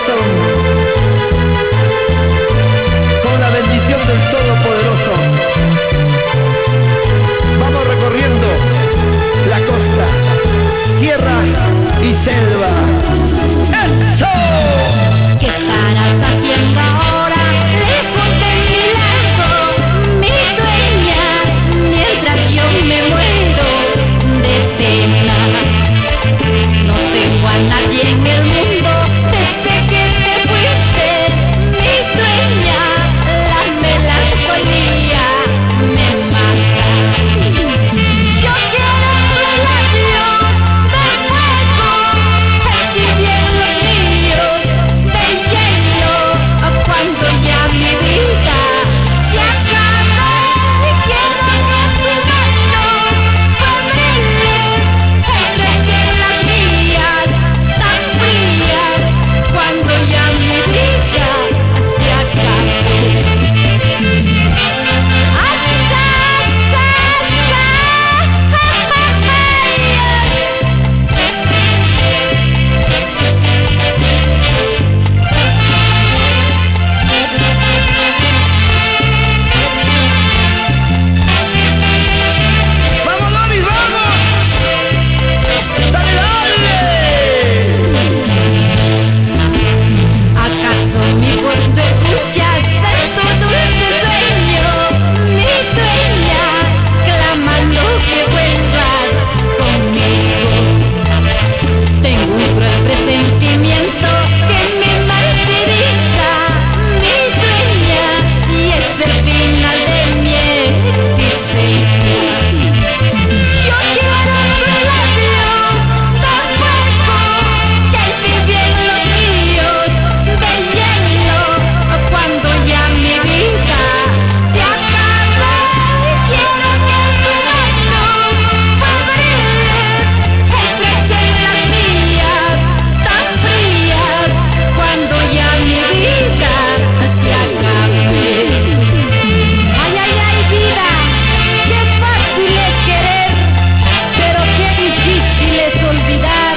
corazón. Con la bendición del Todopoderoso, vamos recorriendo la costa, sierra y selva. ¡Eso! ¿Qué estarás haciendo ahora, lejos de mi lado, mi dueña? Mientras yo me muero de pena. No tengo a nadie en el mundo desde que te fuiste, mi dueña. La melancolía me mata. Yo quiero tus labios de fuego, ti bien los míos de hielo. Cuando ya mi vida se acabe, quiero que tus manos febriles estrechen las mías tan frías. Cuando ya mi vida se acabe. ¡Vamos, Doris, vamos! ¡Dale, dale! ¿Acaso mi voz no escuchas de tu dulce sueño, mi dueña, clamando que vuelvas conmigo? Tengo un cruel presentimiento que me martiriza, mi dueña, y es el final de mi existencia. Yo quiero tus labios de fuego, que bien los míos de hielo. Cuando ya mi vida se acabe, quiero que tus manos febriles estrechen las mías tan frías. Cuando ya mi vida se acabe. Ay, ay, ay, vida, qué fácil es querer, pero qué difícil es olvidar.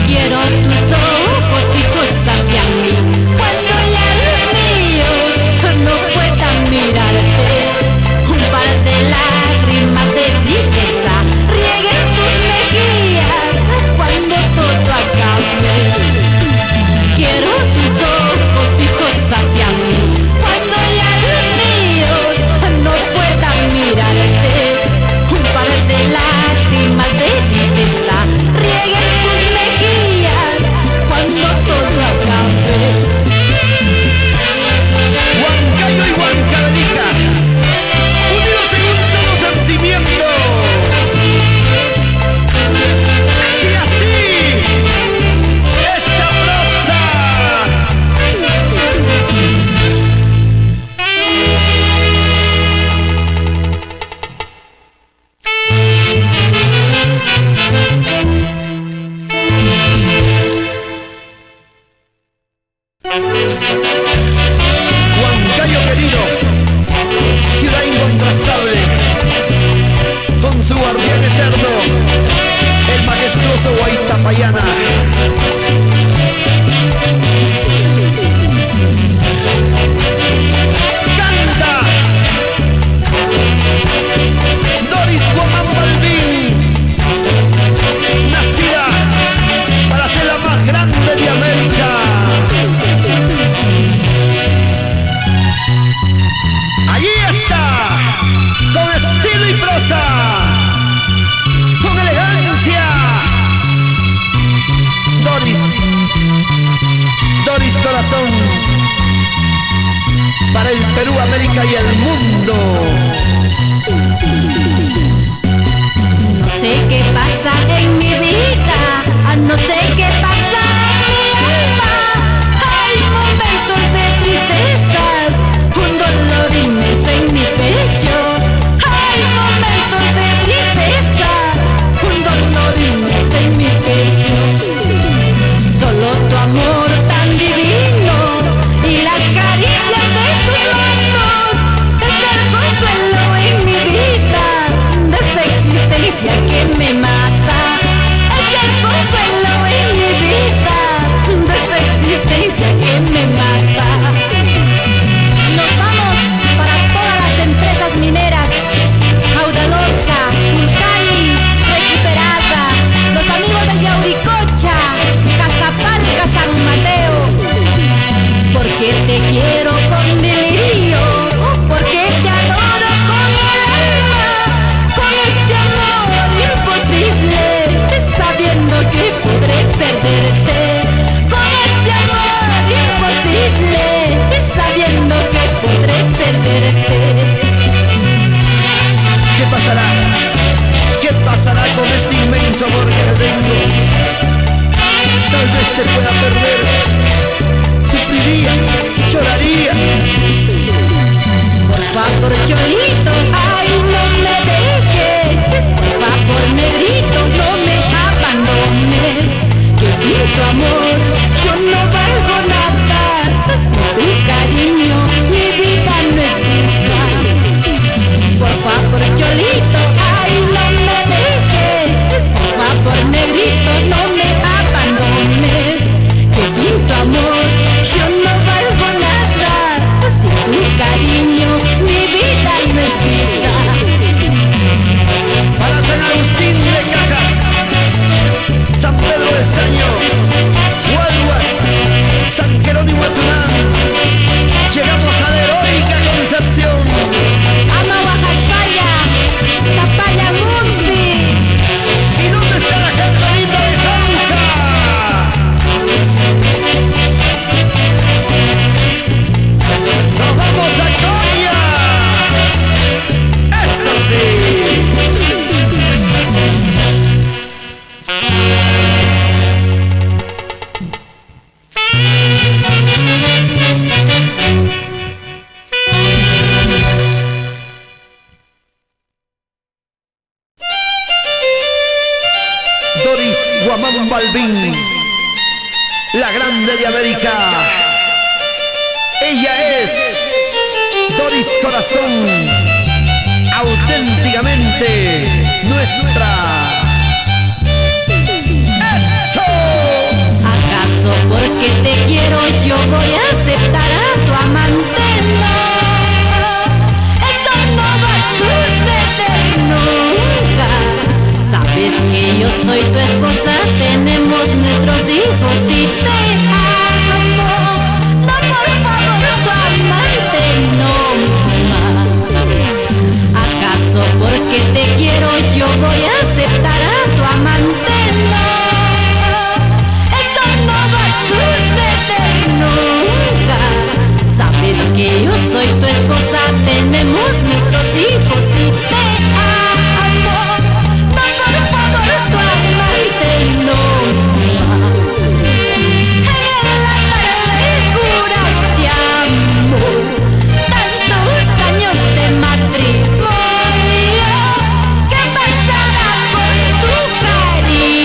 Quiero tus ojos fijos hacia mí, cuando ya los míos no puedan mirarte. Un par de lágrimas de tristeza rieguen tus mejillas cuando todo acabe. Quiero tus ojos fijos hacia mí, cuando ya los míos no puedan mirarte. Un par de lágrimas de tristeza rieguen tus mejillas cuando todo acabe. Huancayo y Huancavelica, unidos en un solo sentimiento. Así, así, es sabrosa. Huancayo querido, ciudad incontrastable, con su guardián eterno, el majestuoso Guaitapayana. ¡Canta! Doris Guamán Balbín, nacida para ser la más grande de América. Allí está, con estilo y prosa, con elegancia. Doris, Doris Corazón, para el Perú, América y el mundo. No sé qué pasa en mi vida, no sé qué pasa en mi alma. Hay momentos de tristezas, un dolor inmenso en mi pecho. Hay momentos de tristeza, un dolor inmenso en mi pecho. vez te pueda perder, sufriría, lloraría. Por favor, Cholito, ay, no me dejes. Por favor, negrito, no me abandones. Que sin tu amor yo no valgo nada. Sin tu cariño mi vida no es digna. Por favor, Cholito, ay, no me dejes. Por favor, negrito, no me abandones. Que sin tu amor yo no valgo nada. Sin tu cariño mi vida no es digna. Para San Agustín de Cajas, San Pedro de Saño, Guaduas, San Jerónimo de Turán, llegamos a la heroica Concepción. Ama Oaxaca, Zapalla Mundi. ¿Y dónde está la campanita de Concha? ¡Nos vamos a Coria! ¡Eso sí! Doris Guamán Balbín, la grande de América. Ella es Doris Corazón, auténticamente nuestra. ¡Eso! ¿Acaso porque te quiero yo voy a aceptar a tu amante? No, esto no va a suceder nunca. Sabes que yo soy tu esposa, tenemos nuestros hijos y te amo. No, por favor, tu amante no más. ¿Acaso porque te quiero yo voy a aceptar a tu amante? No, esto no va a suceder nunca. Sabes que yo soy tu esposa, tenemos nuestros hijos y te amo. No, por favor, tu amante no más. En la tarde juraste amor, tantos años de matrimonio. ¿Qué pasará con tu cariño?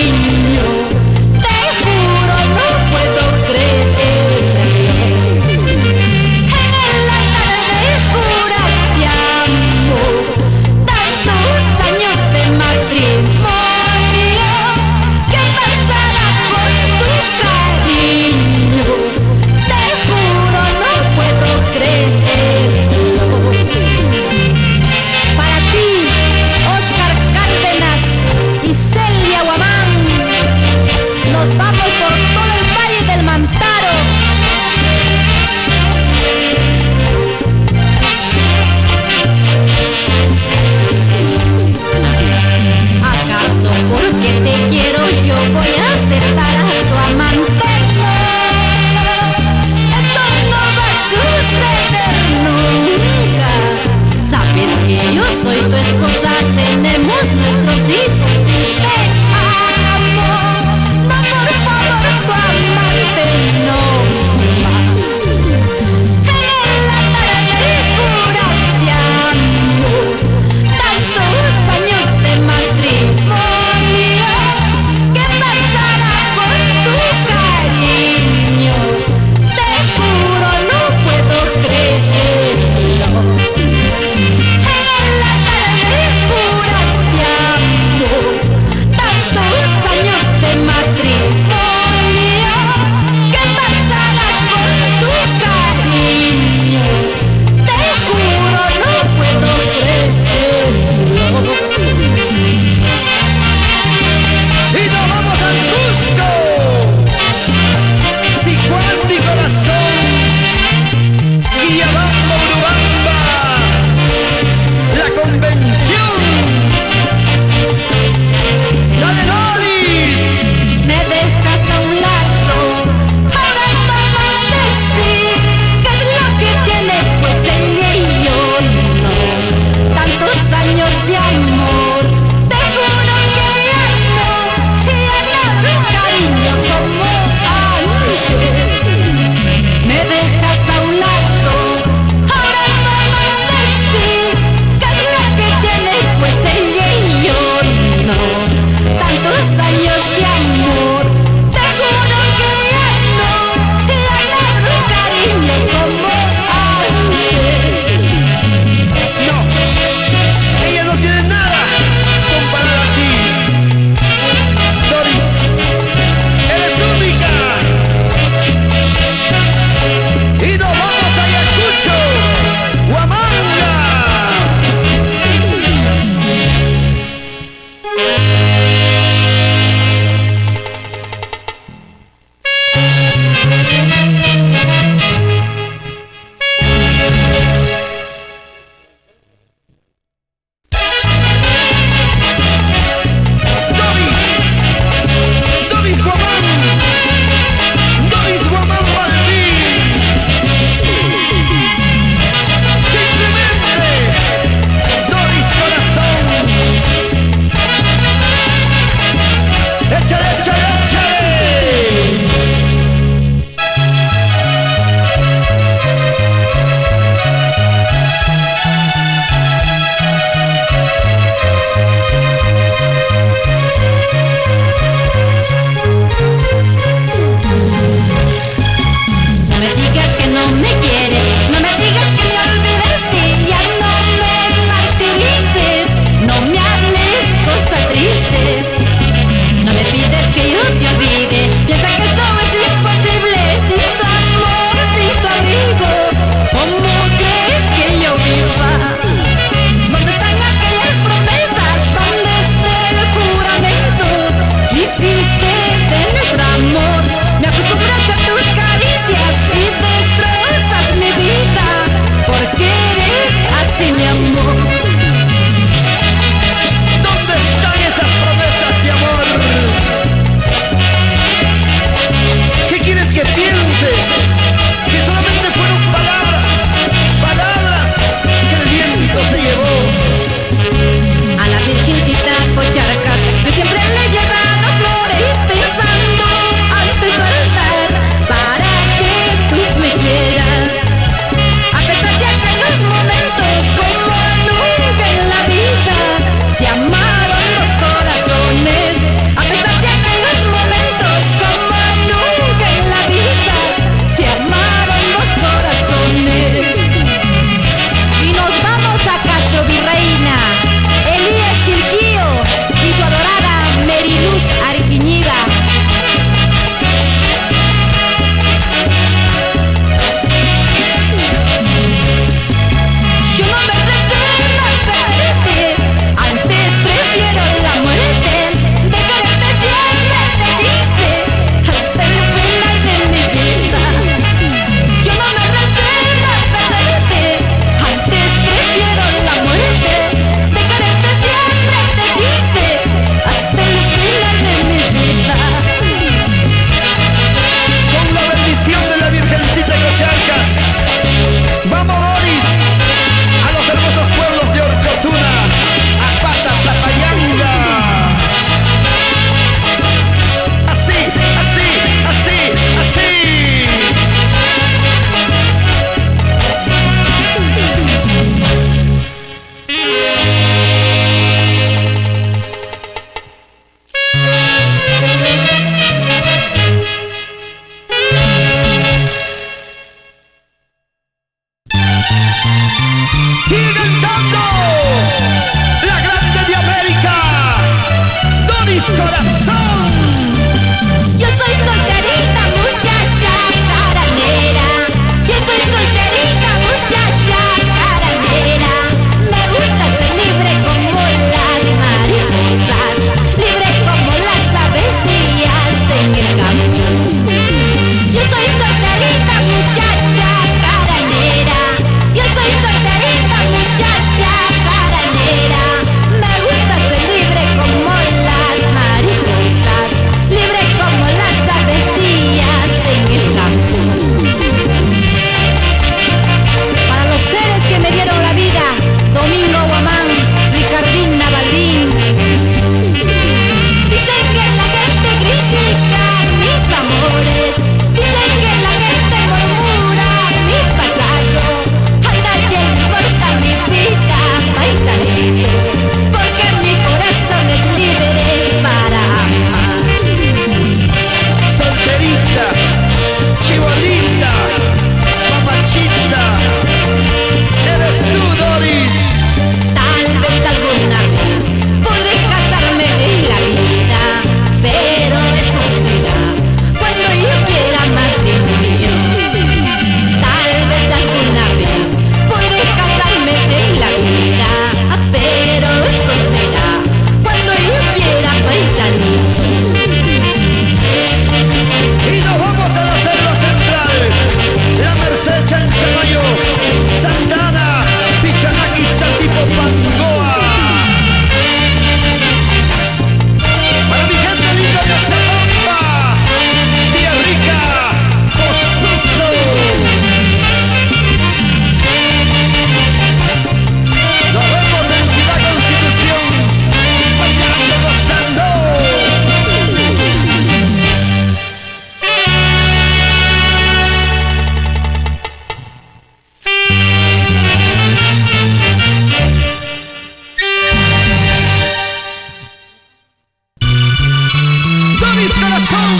corazón,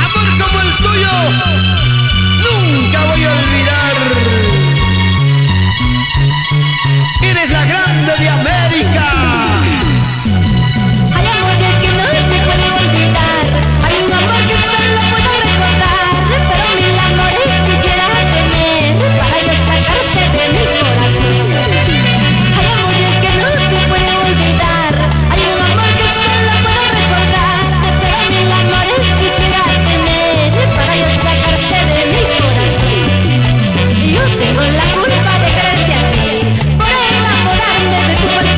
amor como el tuyo, nunca voy a olvidar. Eres la grande de América. Hay amores que no se pueden olvidar, hay un amor que solo puedo recordar, pero mil amores quisiera tener para yo sacarte de mi corazón. Hay amores que no se pueden olvidar, hay un amor que solo puedo recordar, pero mil amores quisiera tener para yo sacarte de mi corazón. Y yo tengo la culpa de quererte así, por enamorarme de tu falta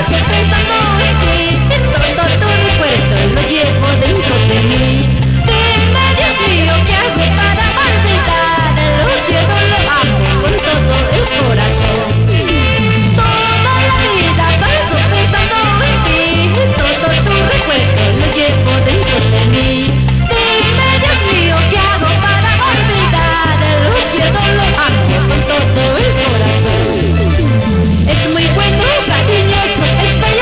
paso pensando en ti. Todo tu recuerdo lo llevo dentro de mí. Dime, Dios mío, ¿qué hago para olvidar? Lo quiero, lo amo con todo el corazón. Toda la vida paso pensando en ti. Todo tu recuerdo lo llevo dentro de mí. Dime, Dios mío, ¿qué hago para olvidar? Lo quiero, lo amo con todo el corazón. Es muy bueno, cariñoso, estoy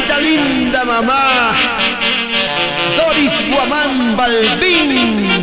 mamacita linda, mamá Doris Guamán Balbín.